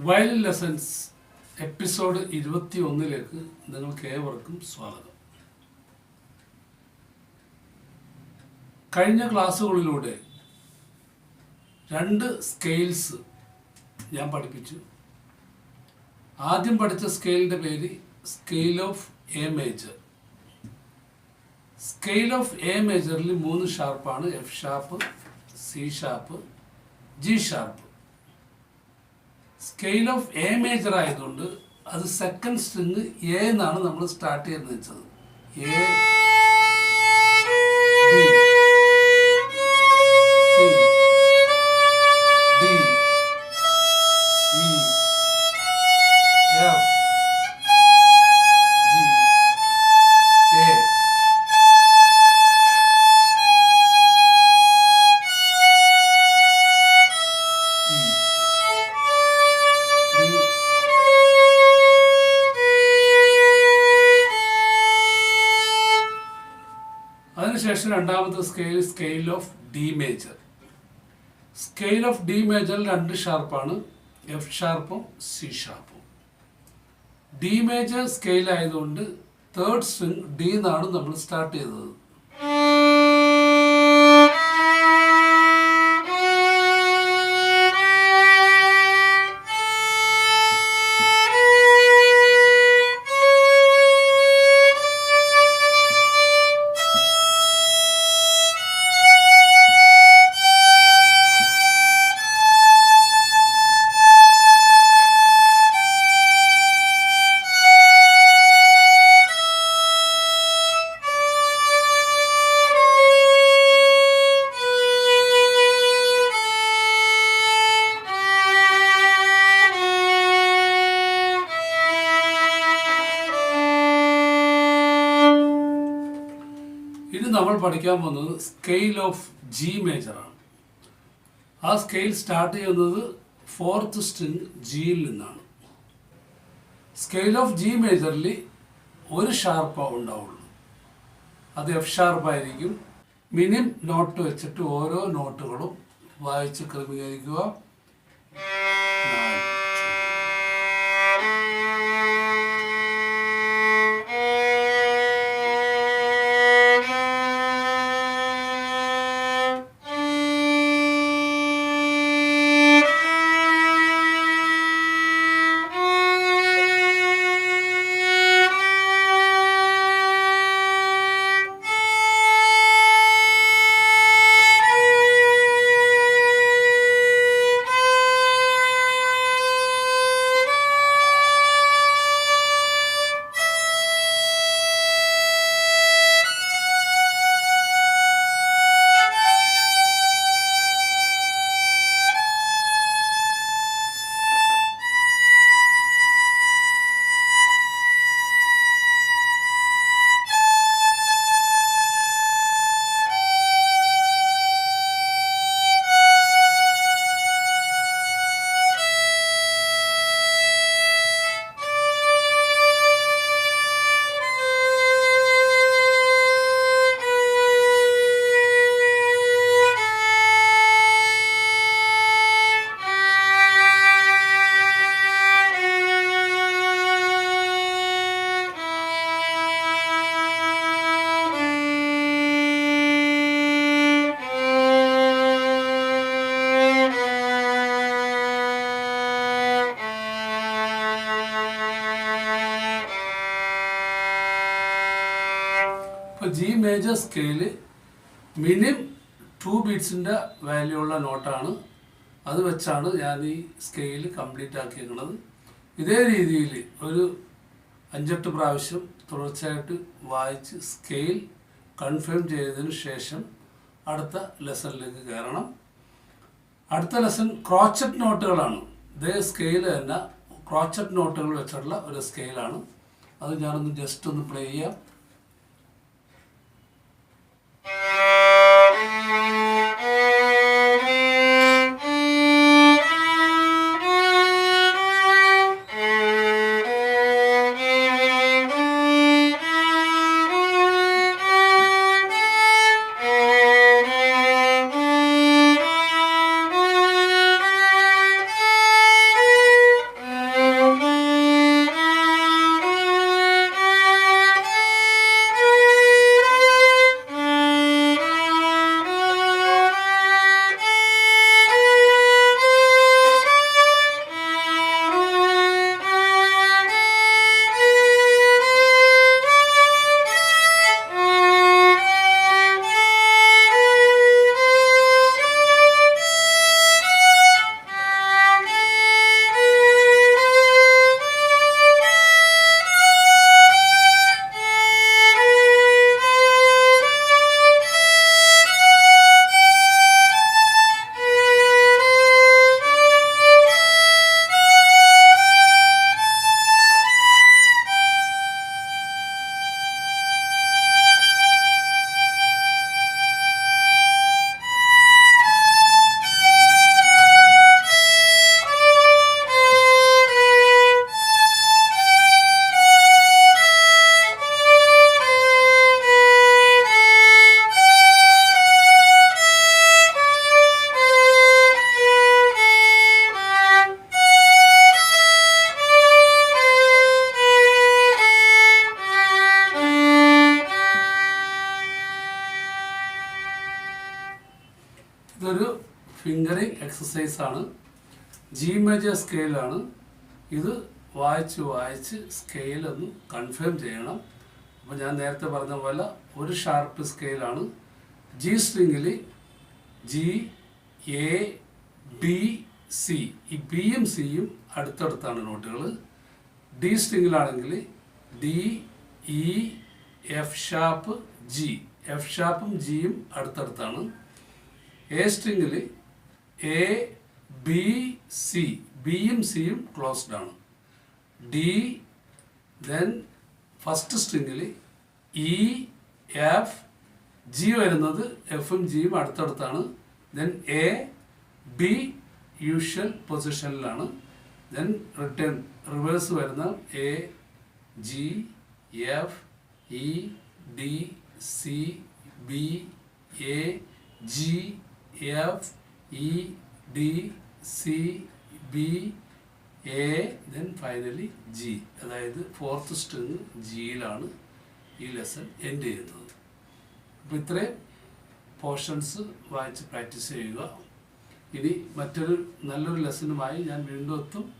Violin lessons episode 21 നിങ്ങൾക്ക് ഏവർക്കും സ്വാഗതം. കഴിഞ്ഞ ക്ലാസ്സുകളിലൂടെ 2 സ്കെയിൽസ് ഞാൻ പഠിപ്പിച്ചു. ആദ്യം പഠിച്ച സ്കെയിലിൻ്റെ പേര് scale of A major. Scale of A മേജറിൽ 3 ഷാർപ്പാണ്: F sharp, C sharp, G sharp. Scale of A major ആയതുകൊണ്ട് അത് സെക്കൻഡ് സ്ട്രിങ് എ എന്നാണ് നമ്മൾ സ്റ്റാർട്ട് ചെയ്ത് വെച്ചത്. A, B, C, D, E, F, G, A. അതിനുശേഷം രണ്ടാമത്തെ scale scale of D major. Scale of D മേജറിൽ 2 ഷാർപ്പാണ്: എഫ് ഷാർപ്പും സി ഷാർപ്പും. ഡി മേജർ സ്കെയിൽ ആയതുകൊണ്ട് തേർഡ് സ്ട്രിങ് ഡി എന്നാണ് നമ്മൾ സ്റ്റാർട്ട് ചെയ്തത്. ഇനി നമ്മൾ പഠിക്കാൻ പോകുന്നത് സ്കെയിൽ ഓഫ് ജി മേജറാണ്. ആ സ്കെയിൽ സ്റ്റാർട്ട് ചെയ്യുന്നത് 4th സ്ട്രിങ് ജിയിൽ നിന്നാണ്. സ്കെയിൽ ഓഫ് ജി മേജറിൽ 1 ഷാർപ്പ് ഉണ്ടാവുള്ളൂ. അത് എഫ് ഷാർപ്പായിരിക്കും. മിനിം നോട്ട് വെച്ചിട്ട് ഓരോ നോട്ടുകളും വായിച്ച് ക്രമീകരിക്കുക. G major scale Minim 2 ബീറ്റ്സിൻ്റെ value ഉള്ള നോട്ടാണ്. അത് വെച്ചാണ് ഞാൻ ഈ സ്കെയിൽ കംപ്ലീറ്റ് ആക്കിയിരിക്കുന്നത്. ഇതേ രീതിയിൽ ഒരു 5-8 പ്രാവശ്യം തുടർച്ചയായിട്ട് വായിച്ച് സ്കെയിൽ കൺഫേം ചെയ്തതിന് ശേഷം അടുത്ത ലെസണിലേക്ക് കയറണം. അടുത്ത ലെസൺ ക്രോച്ചറ്റ് നോട്ടുകളാണ്. ഇതേ സ്കെയിൽ തന്നെ ക്രോച്ചറ്റ് നോട്ടുകൾ വെച്ചിട്ടുള്ള ഒരു സ്കെയിലാണ്. അത് ഞാനൊന്ന് ജസ്റ്റ് ഒന്ന് പ്ലേ ചെയ്യാം. ഇതൊരു ഫിംഗറിങ് എക്സസൈസാണ്. ജി മേജർ സ്കെയിലാണ്. ഇത് വായിച്ച് സ്കെയിലൊന്ന് കൺഫേം ചെയ്യണം. അപ്പോൾ ഞാൻ നേരത്തെ പറഞ്ഞ പോലെ ഒരു ഷാർപ്പ് സ്കെയിലാണ്. ജി സ്ട്രിങ്ങിൽ ജി, എ, ബി, സി, ഈ ബിയും സിയും അടുത്തടുത്താണ് നോട്ടുകൾ. ഡി സ്ട്രിങ്ങിലാണെങ്കിൽ D, E, F sharp, G, F ഷാർപ്പും ജിയും അടുത്തടുത്താണ്. എ സ്ട്രിങ്ങിൽ എ, ബി, സി, ബിയും സിയും ക്ലോസ്ഡ് ആണ്. ഡി, ദെൻ ഫസ്റ്റ് സ്ട്രിങ്ങിൽ ഇ, എഫ്, ജി വരുന്നത് എഫും ജിയും അടുത്തടുത്താണ്. ദെൻ എ, ബി യൂഷ്വൽ പൊസിഷനിലാണ്. ദെൻ റിവേഴ്സ് വരുന്ന A, G, F, E, D, C, B, A, G, F, E, D, C, B, A, then finally G. അതായത് fourth string ജിയിലാണ് ഈ lesson end ചെയ്യുന്നത്. അപ്പോൾ ഇത്രയും പോർഷൻസ് വായിച്ച് പ്രാക്ടീസ് ചെയ്യുക. ഇനി മറ്റൊരു നല്ലൊരു ലെസണുമായി ഞാൻ വീണ്ടും എത്തും.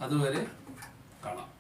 അതുവരെ കാണാം.